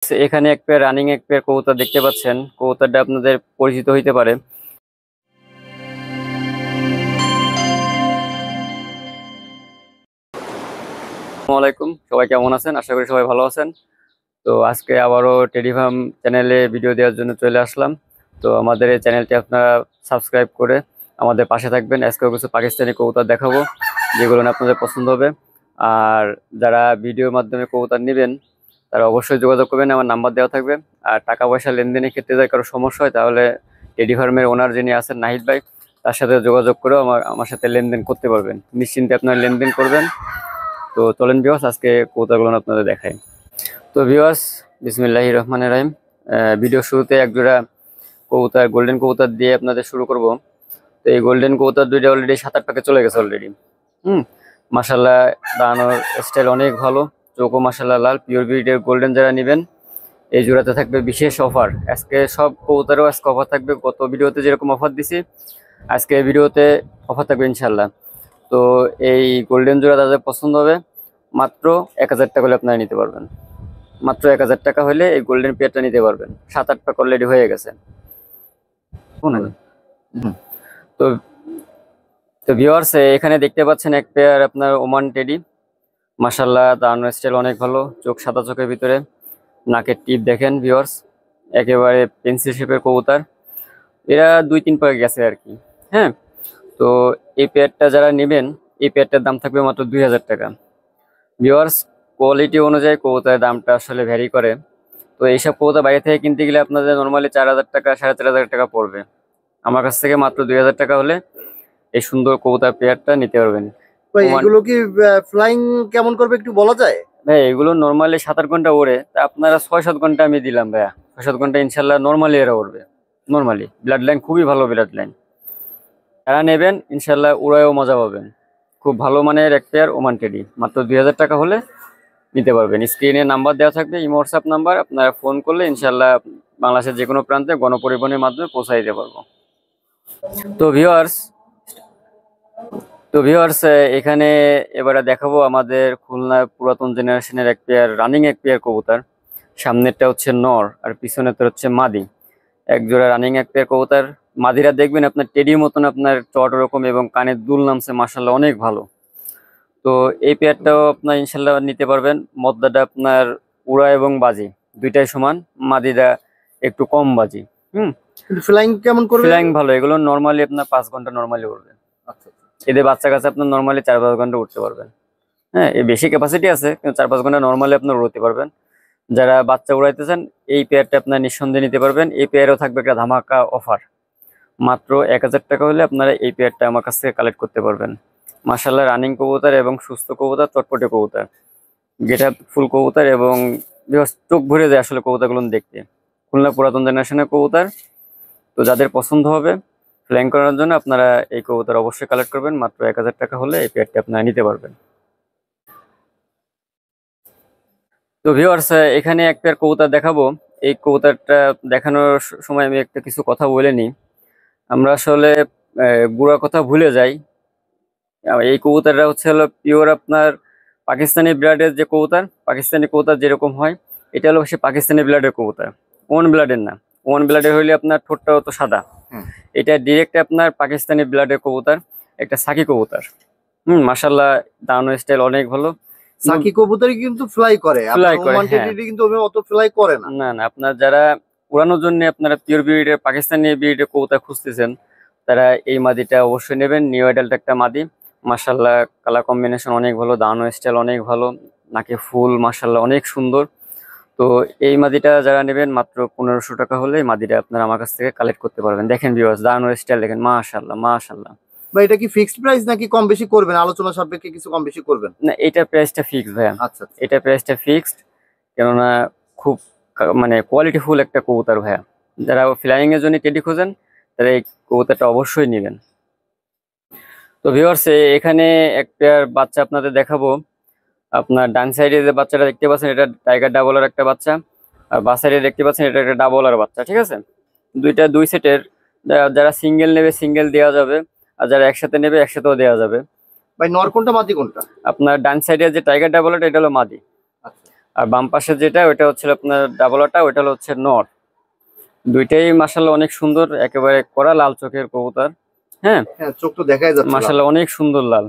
এখানে এক pair running এক পেয়ার কবুতর দেখতে পাচ্ছেন। কবুতরটা আপনাদের পরিচিত হইতে পারে। আসসালামু আলাইকুম, সবাই কেমন আছেন? আশা করি সবাই ভালো আছেন। তো আজকে আবারও টেডি ফার্ম চ্যানেলে ভিডিও দেওয়ার জন্য চলে আসলাম। তো আমাদের এই চ্যানেলটি আপনারা সাবস্ক্রাইব করে আমাদের পাশে থাকবেন। আজকেও কিছু পাকিস্তানি কবুতর দেখাবো যেগুলো আপনাদের পছন্দ হবে। আর যারা ভিডিওর মাধ্যমে কবুতর নেবেন তারা অবশ্যই যোগাযোগ করবেন, আমার নাম্বার দেওয়া থাকবে। আর টাকা পয়সা লেনদেনের ক্ষেত্রে যদি কারো সমস্যা হয় তাহলে টেডি ফার্মের ওনার যিনি আছেন নাহিদ ভাই, তার সাথে যোগাযোগ করে আমার সাথে লেনদেন করতে পারবেন। নিশ্চিন্তে আপনারা লেনদেন করবেন। তো চলেন ভিউয়ার্স, আজকে কবুতরগুলো আপনাদের দেখাই। তো ভিউয়ার্স, বিসমিল্লাহির রহমানির রহিম। ভিডিও শুরুতে একজোড়া কবুতর, গোল্ডেন কবুতর দিয়ে আপনাদের শুরু করব। তো এই গোল্ডেন কবুতর দুইটা অলরেডি 7-8 টাকা চলে গেছে অলরেডি। মাশাল্লাহ, দাঁড়ানোর স্টাইল অনেক ভালো, চোখও মাশাল্লাহ লাল। পিওর ব্রিডের গোল্ডেন যারা নেবেন এই জোড়াতে থাকবে বিশেষ অফার। আজকে সব কবুতরেও আজকে অফার থাকবে। গত ভিডিওতে যেরকম অফার দিছি আজকে ভিডিওতে অফার থাকবে ইনশাল্লাহ। তো এই গোল্ডেন জোড়া তাদের পছন্দ হবে মাত্র 1000 টাকা হলে আপনারা নিতে পারবেন। মাত্র 1000 টাকা হলে এই গোল্ডেন পেয়ারটা নিতে পারবেন। 7-8 টাকা অলরেডি হয়ে গেছে। তো তো ভিউয়ার্স, এখানে দেখতে পাচ্ছেন এক পেয়ার আপনার ওমান টেডি। মাশাল্লাহ, দাঁড়ানোর স্টাইল অনেক ভালো, চোখ সাদা, চোখের ভিতরে নাকের টিপ দেখেন ভিউয়ার্স, একেবারে পেন্সিল শেপের কবুতর। এরা 2-3 পাকে গেছে আর কি। হ্যাঁ, তো এই পেয়ারটা যারা নেবেন এই পেয়ারটার দাম থাকবে মাত্র 2000 টাকা। ভিউয়ার্স, কোয়ালিটি অনুযায়ী কবুতরের দামটা আসলে ভ্যারি করে। তো এইসব কবুতর বাইরে থেকে কিনতে গেলে আপনাদের নর্মালি 4000 টাকা, 4500 টাকা পড়বে। আমার কাছ থেকে মাত্র 2000 টাকা হলে এই সুন্দর কবুতর পেয়ারটা নিতে পারবেন। এগুলো কি ফ্লাইং কেমন করবে একটু বলা যায়? ভাই এগুলো নর্মালি 7-8 ঘন্টা ওড়ে, তা আপনারা 6-7 ঘন্টা আমি দিলাম ভাইয়া। 6-7 ঘন্টা ইনশাল্লাহ নর্মালি এরা উড়বে। নর্মালি ব্লাড লাইন খুবই ভালো, ব্লাড লাইন। এরা নেবেন ইনশাল্লাহ উড়ায়ও মজা পাবেন। খুব ভালো মানের এক পেয়ার ওমান টেডি, মাত্র 2000 টাকা হলে নিতে পারবেন। স্ক্রিনে নাম্বার দেওয়া থাকবে, ইমো হোয়াটসঅ্যাপ নাম্বার। আপনারা ফোন করলে ইনশাল্লাহ বাংলাদেশের যে কোনো প্রান্তে গণপরিবহনের মাধ্যমে পৌঁছাই দিতে পারবো। তো ভিউয়ার্স, এখানে এবারে দেখাবো আমাদের খুলনা পুরাতন জেনারেশনের এক পেয়ার রানিং এক পেয়ার কবুতর। সামনেরটা হচ্ছে নর আর পিছনেরটা হচ্ছে মাদি। এক জোড়া রানিং এক পেয়ার কবুতর। মাদিরা দেখবেন আপনার টেডির মতন আপনার চট ওরকম, এবং কানের দুল নামছে মাশাল্লাহ অনেক ভালো। তো এই পেয়ারটাও আপনার ইনশাল্লাহ নিতে পারবেন। মদ্দাটা আপনার উড়া এবং বাজি দুইটাই সমান, মাদিরা একটু কম বাজি। ফ্লাইং কেমন করবে? ফ্লাইং ভালো, এগুলো নর্মালি আপনার 5 ঘন্টা নর্মালি উড়বে। আচ্ছা, এদের বাচ্চা কাছে আপনার নর্মালি 4-5 ঘন্টা উঠতে পারবেন। হ্যাঁ, এর বেশি ক্যাপাসিটি আছে, কিন্তু 4-5 ঘন্টা নর্মালি আপনার উড়তে পারবেন। যারা বাচ্চা উড়াইতে চান এই পেয়ারটা আপনার নিঃসন্দেহে নিতে পারবেন। এই পেয়ারও থাকবে একটা ধামাকা অফার। মাত্র 1000 টাকা হলে আপনারা এই পেয়ারটা আমার কাছ থেকে কালেক্ট করতে পারবেন। মাশাআল্লাহ, রানিং কবুতর এবং সুস্থ কবুতর, চটপটে কবুতর, গেট আপ ফুল কবুতর, এবং চোখ ভরে যায় আসলে কবুতরগুলো দেখতে। খুলনা পুরাতন জেনারেশনের কবুতর। তো যাদের পছন্দ হবে ফ্ল্যাং করার জন্য আপনারা এই কবুতর অবশ্যই কালেক্ট করবেন। মাত্র 1000 টাকা হলে এই পেয়ারটা আপনারা নিতে পারবেন। তো ভিউয়ার্স, এখানে এক পেয়ার কবুতর দেখাবো। এই কবুতরটা দেখানোর সময় আমি একটা কিছু কথা বলে নিই। আমরা আসলে গুড়া কথা ভুলে যাই। এই কবুতরটা হচ্ছে হলো পিওর আপনার পাকিস্তানি ব্লাডের যে কবুতর, পাকিস্তানি কবুতর যেরকম হয় এটা হলো সে পাকিস্তানি ব্লাডের কবুতর, ওয়ান ব্লাডের না। ওয়ান ব্লাডের হইলে আপনার ঠোঁটটা তো সাদা, এটা ডিরেক্ট আপনার পাকিস্তানি ব্লাডের কবুতর, একটা সাকি কবুতর। মাশাল্লাহ, দাঁড়ানোর স্টাইল অনেক ভালো। সাকি কবুতরই কিন্তু ফ্লাই করে, ফ্লাই করে, হ্যাঁ। কিন্তু অত ফ্লাই করে না। না না, আপনার যারা উড়ানোর জন্য আপনারা পিওর ব্রিডের পাকিস্তানি ব্রিডের কবুতর খুঁজতেছেন তারা এই মাদিটা অবশ্যই নেবেন। নিউ অ্যাডাল্ট একটা মাদি, মাশাল্লাহ কালার কম্বিনেশন অনেক ভালো, দাঁড়ানো স্টাইল অনেক ভালো, নাকে ফুল মাশাল্লাহ অনেক সুন্দর। তো এই মাদিটা যারা নেবেন মাত্র 1500 টাকা হলে এই মাদিটা আপনারা আমার কাছ থেকে কালেক্ট করতে পারবেন। দেখেন ভিউয়ার্স, দাঁড়ানোর স্টাইল দেখেন, মাশাল্লাহ মাশাল্লাহ। বা এটা কি ফিক্সড প্রাইস নাকি কম বেশি করবেন? আলোচনা সাপেক্ষে কিছু কম বেশি করবেন? না, এটা প্রাইসটা ফিক্সড ভাইয়া। আচ্ছা, এটা প্রাইসটা ফিক্সড, কেননা খুব মানে কোয়ালিটি ফুল একটা কবুতর ভাইয়া। যারা ফ্লাইং এর জন্য টেডি খোঁজেন তারা এই কবুতরটা অবশ্যই নেবেন। তো ভিউয়ার্স, এখানে এক পেয়ার বাচ্চা আপনাদের দেখাবো। আপনার ডান সাইডে যে বাচ্চাটা দেখতে পাচ্ছেন এটা টাইগার ডাবলার একটা বাচ্চা, আর বাঁ সাইডে দেখতে পাচ্ছেন এটা একটা ডাবলার বাচ্চা। ঠিক আছে, দুই সেটের। যারা সিঙ্গেল নেবে সিঙ্গেল দেওয়া যাবে, আর যারা একসাথে নেবে একসাথেও দেওয়া যাবে। ভাই নর কোনটা মাদি কোনটা? আপনার ডান সাইডে যে টাইগার ডাবলারটা এটা হলো মাদি, আর বাম পাশে যেটা ওটা হচ্ছে আপনার ডাবলাটা, ওটা হচ্ছে নর। দুইটাই মাশাআল্লাহ অনেক সুন্দর, একেবারে কড়া লাল চোখের কবুতর। হ্যাঁ, হ্যাঁ, চোখ তো দেখাই যাচ্ছে লাল। মাশাআল্লাহ অনেক সুন্দর লাল।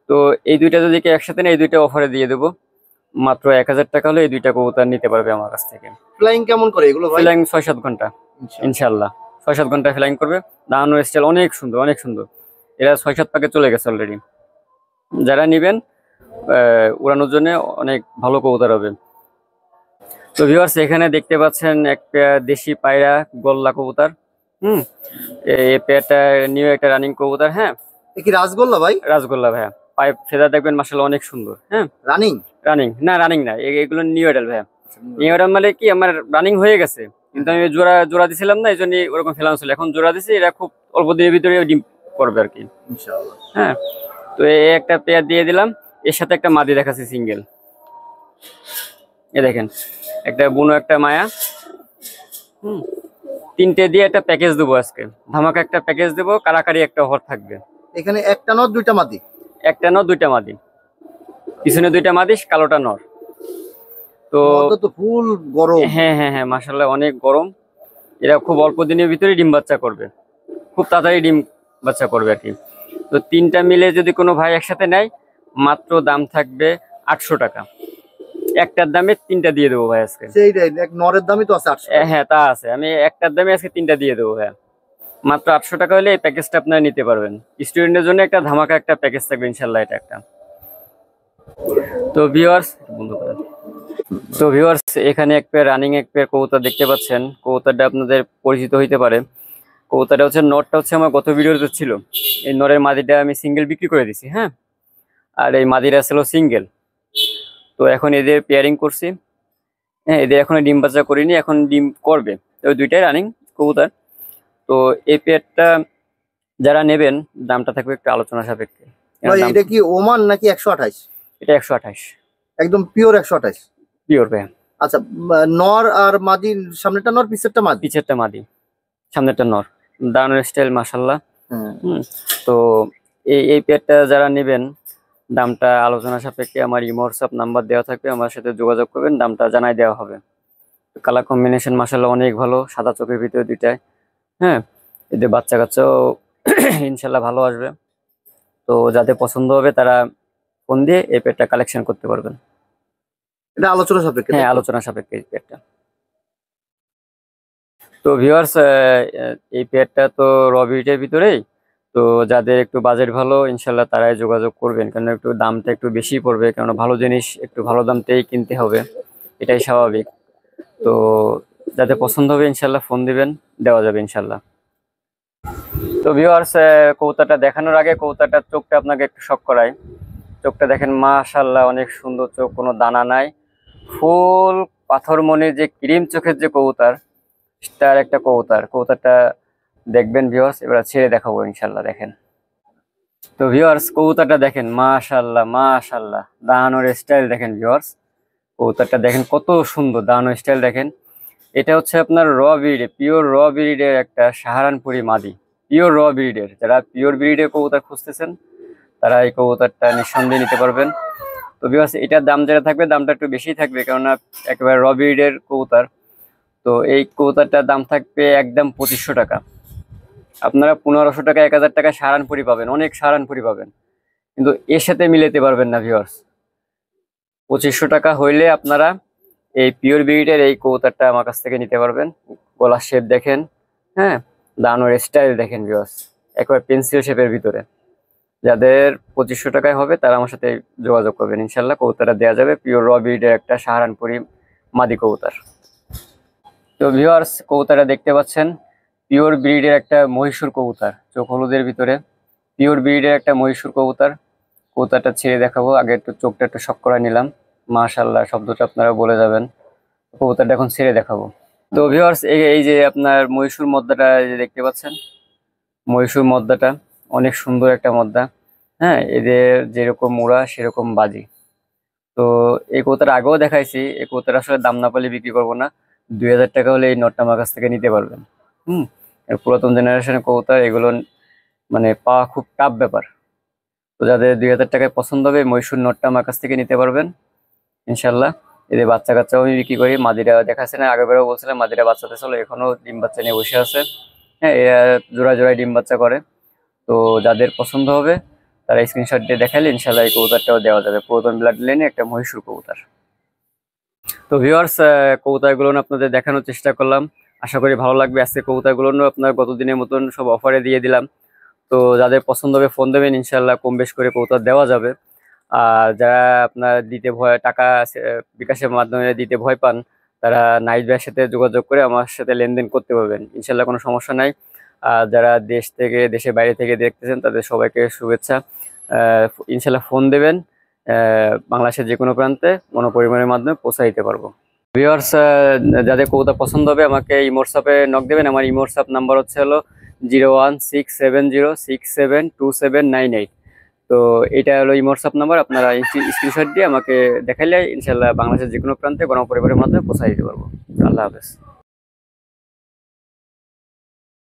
তো এই দুইটা যদি কেউ একসাথে নেয়, এই দুইটা অফারে দিয়ে দেবো। মাত্র 1000 টাকা হলে এই দুইটা কবুতর নিতে পারবে আমার কাছ থেকে। ফ্লাইং কেমন করে এগুলো ভাই? ফ্লাইং 6-7 ঘন্টা ইনশাল্লাহ। 6-7 ঘন্টা ফ্লাইং করবে। দাঁড়ানোর স্টাইল অনেক সুন্দর, অনেক সুন্দর। এরা 6-7 পাকে চলে গেছে অলরেডি। যারা নিবেন উড়ানোর জন্য অনেক ভালো কবুতর হবে। তো ভিউয়ার্স, এখানে দেখতে পাচ্ছেন একটা দেশি পায়রা গোল্লা কবুতর। হুম, এই পেয়ারটা নিউ একটা রানিং কবুতর। হ্যাঁ, এ কি রাজগোল্লা ভাই? রাজগোল্লা ভাইয়া। পায়ে ফেদার দেখবেন মাশাআল্লাহ অনেক সুন্দর। হ্যাঁ, রানিং? রানিং না, রানিং না, এগুলো নিউ এডাল ভাইয়া। নিউ এডাল মানে কি, আমার রানিং হয়ে গেছে, কিন্তু আমি জোড়া জোড়া দিছিলাম না, এই জন্য ওরকম ফেলানো ছিল। এখন জোড়া দিছি, এরা খুব অল্প দিনের ভিতরে ডিম করবে আর কি ইনশাআল্লাহ। হ্যাঁ, তো এই একটা পেয়ার দিয়ে দিলাম। এর সাথে একটা মাদি দেখাচ্ছি সিঙ্গেল। এ দেখেন, একটা বুনো একটা মায়া। হুম, তিনটে দিয়ে একটা প্যাকেজ দেবো আজকে, ধামাকা একটা প্যাকেজ দেবো, কারাকারি একটা অফার থাকবে। এখানে একটা নর দুইটা মাদি? একটা নর দুইটা মাদি, পিছনে দুইটা মাদি, কালোটা নর। তো মধ্যে তো ফুল গরম। হ্যাঁ হ্যাঁ হ্যাঁ, মাশাআল্লাহ অনেক গরম। এরা খুব অল্প দিনের ভিতরে ডিম বাচ্চা করবে, খুব তাড়াতাড়ি ডিম বাচ্চা করবে আর কি। তো তিনটা মিলে যদি কোনো ভাই একসাথে নেয়, মাত্র দাম থাকবে 800 টাকা। একটার দামে তিনটা দিয়ে দেবো ভাই আজকে। সেইটাই, এক নরের দামই তো আছে 800 টাকা। হ্যাঁ, তা আছে, আমি একটার দামে আজকে তিনটা দিয়ে দেবো ভাই। মাত্র 800 টাকা হলে এই প্যাকেজটা আপনারা নিতে পারবেন। স্টুডেন্টের জন্য একটা ধামাকা একটা প্যাকেজ থাকবে ইনশাল্লাহ, এটা একটা। তো ভিউয়ার্স, বন্ধ করেন। তো ভিউয়ার্স, এখানে এক পেয়ার রানিং এক পেয়ার কবুতর দেখতে পাচ্ছেন। কবুতরটা আপনাদের পরিচিত হইতে পারে। কবুতরটা হচ্ছে, নরটা হচ্ছে আমার গত ভিডিওতে ছিল। এই নরের মাদিটা আমি সিঙ্গেল বিক্রি করে দিছি। হ্যাঁ, আর এই মাদিটা ছিল সিঙ্গেল। তো এখন এদের পেয়ারিং করছি। হ্যাঁ, এদের এখনো ডিম বাচ্চা করিনি, এখন ডিম করবে। তো দুইটাই রানিং কবুতর। তো এই পেয়ারটা যারা নেবেন, দামটা থাকবে একটু আলোচনা সাপেক্ষে। ভাই এটা কি ওমান নাকি 128? এটা 128, একদম পিওর 128? পিওর ভাই। আচ্ছা, নর আর মাদির সামনেটা নর পিছেরটা মাদি? পিছেরটা মাদি, সামনেরটা নর। দাঁড়ানোর স্টাইল মাশাল্লাহ। হ্যাঁ। তো এই পেয়ারটা যারা নেবেন, দামটা আলোচনা সাপেক্ষে আমার ইমো হোয়াটসঅ্যাপ নাম্বার দেওয়া থাকবে, আমার সাথে যোগাযোগ করবেন, দামটা জানাই দেওয়া হবে। কালার কম্বিনেশন মাশাল্লাহ অনেক ভালো, সাদা চোখের ভিতরে দুইটায়। হ্যাঁ, এদের বাচ্চা কাচ্চাও ইনশাল্লাহ ভালো আসবে। তো যাদের পছন্দ হবে তারা ফোন দিয়ে এই পেয়ারটা কালেকশন করতে পারবেন। এটা আলোচনা সাপেক্ষে? হ্যাঁ, আলোচনা সাপেক্ষে এই পেয়ারটা। তো ভিউয়ার্স, এই পেয়ারটা তো রবিটের ভিতরেই। তো যাদের একটু বাজেট ভালো, ইনশাল্লাহ তারাই যোগাযোগ করবেন, কারণ একটু দামটা একটু বেশি পড়বে, কারণ ভালো জিনিস একটু ভালো দামতেই কিনতে হবে, এটাই স্বাভাবিক। তো যাদের পছন্দ হবে ইনশাল্লাহ ফোন দিবেন, দেওয়া যাবে ইনশাল্লাহ। তো ভিউয়ার্স, কবুতরটা দেখানোর আগে কবুতরটার চোখটা আপনাকে একটু শক করাই। চোখটা দেখেন, মাশাল্লাহ অনেক সুন্দর চোখ, কোনো দানা নাই, ফুল পাথর মনে যে ক্রিম চোখের যে কবুতর, তার একটা কবুতর। কবুতরটা দেখবেন ভিউয়ার্স, এবার ছেড়ে দেখাবো ইনশাল্লাহ। দেখেন তো ভিউয়ার্স, কবুতরটা দেখেন, মাশাল্লাহ মাশাল্লাহ, দাঁড়ানোর স্টাইল দেখেন ভিউয়ার্স। কবুতরটা দেখেন কত সুন্দর, দাঁড়ানোর স্টাইল দেখেন। এটা হচ্ছে আপনার র ব্রিডে, পিওর র ব্রিডের একটা সাহারানপুরি মাদি, পিওর র ব্রিডের। যারা পিওর ব্রিডের কবুতর খুঁজতেছেন, তারা এই কবুতরটা নিঃসন্দেহে নিতে পারবেন। তো ভিউয়ার্স, এটার দাম যেটা থাকবে, দামটা একটু বেশি থাকবে, কেননা একেবারে র ব্রিডের কবুতর। তো এই কবুতরটার দাম থাকবে একদম 2500 টাকা। আপনারা 1500 টাকা 1000 টাকা সাহারানপুরি পাবেন, অনেক সাহারানপুরি পাবেন, কিন্তু এর সাথে মিলাতে পারবেন না ভিউয়ার্স। 2500 টাকা হইলে আপনারা এই পিওর ব্রিডের এই কবুতরটা আমার কাছ থেকে নিতে পারবেন। গলার শেপ দেখেন, হ্যাঁ, দানোর স্টাইল দেখেন ভিউয়ার্স, একবার পেন্সিল শেপের ভিতরে। যাদের 2500 টাকায় হবে তারা আমার সাথে যোগাযোগ করবেন, ইনশাল্লাহ কবুতরটা দেওয়া যাবে। পিওর র ব্রিডের একটা সাহারানপুরি মাদি কবুতর। তো ভিউয়ার্স, কবুতরটা দেখতে পাচ্ছেন, পিওর ব্রিডের একটা মহীশূর কবুতর, চোখ হলুদের ভিতরে, পিওর ব্রিডের একটা মহীশূর কবুতর। কবুতরটা ছেড়ে দেখাবো, আগে একটু চোখটা একটু শক করে নিলাম। মাশাআল্লাহ শব্দটা আপনারা বলে যাবেন। কবুতরটা এখন ছেড়ে দেখাবো। তো ভিউয়ার্স, এই যে আপনার মহীশূর মদ্দাটা এই যে দেখতে পাচ্ছেন, মহীশূর মদ্দাটা অনেক সুন্দর একটা মদ্দা। হ্যাঁ, এদের যেরকম মোড়া সেরকম বাজি। তো এই কবুতর আগেও দেখাইছি, এই কবুতর আসলে দাম না পেলে বিক্রি করবো না। 2000 টাকা হলে এই নটটা আমার কাছ থেকে নিতে পারবেন। এর পুরাতন জেনারেশনের কবুতর, এগুলো মানে পাওয়া খুব টাফ ব্যাপার। তো যাদের 2000 টাকায় পছন্দ হবে, মহীশূর নটটা আমার কাছ থেকে নিতে পারবেন ইনশাল্লাহ। এদের বাচ্চা কাচ্চাও আমি বিক্রি করি। মাদিরা দেখাচ্ছে না, আগেবারও বলছিলাম মাদিরা বাচ্চাতে চলো, এখনো ডিম বাচ্চা নিয়ে বসে আছে। হ্যাঁ, এরা জোড়া জোড়ায় ডিম বাচ্চা করে। তো যাদের পছন্দ হবে তারা স্ক্রিনশট দিয়ে দেখালে ইনশাল্লাহ এই কবুতরটাও দেওয়া যাবে। পুরাতন ব্লাড লাইনে একটা মহীশূর কবুতর। তো ভিউয়ার্স, কবুতরগুলো আপনাদের দেখানোর চেষ্টা করলাম, আশা করি ভালো লাগবে। আজকে কবুতরগুলো আপনার গতদিনের মতন সব অফারে দিয়ে দিলাম। তো যাদের পছন্দ হবে ফোন দেবেন, ইনশাল্লাহ কম বেশ করে কবুতর দেওয়া যাবে। আর যারা আপনার দিতে ভয়, টাকা বিকাশের মাধ্যমে দিতে ভয় পান, তারা নাইট ভাইয়ের সাথে যোগাযোগ করে আমার সাথে লেনদেন করতে পারবেন, ইনশাল্লাহ কোনো সমস্যা নাই। আর যারা দেশের বাইরে থেকে দেখতেছেন তাদের সবাইকে শুভেচ্ছা। ইনশাল্লাহ ফোন দেবেন, বাংলাদেশের যে কোনো প্রান্তে গণপরিবহনের মাধ্যমে পৌঁছে দিতে পারবো। ভিউয়ার্স, যাদের কবুতর পছন্দ হবে আমাকে ইমো হোয়াটসঅ্যাপে নক দেবেন। আমার ইমো হোয়াটসঅ্যাপ নাম্বার হচ্ছে হলো 01670672798। তো এটা হলো ইমো হোয়াটসঅ্যাপ নাম্বার। আপনারা স্ক্রিনশট দিয়ে আমাকে দেখাইলে ইনশাল্লাহ বাংলাদেশের যে কোনো প্রান্তে গণপরিবহনের মাধ্যমে পৌঁছে দিতে পারবো। আল্লাহ হাফেজ।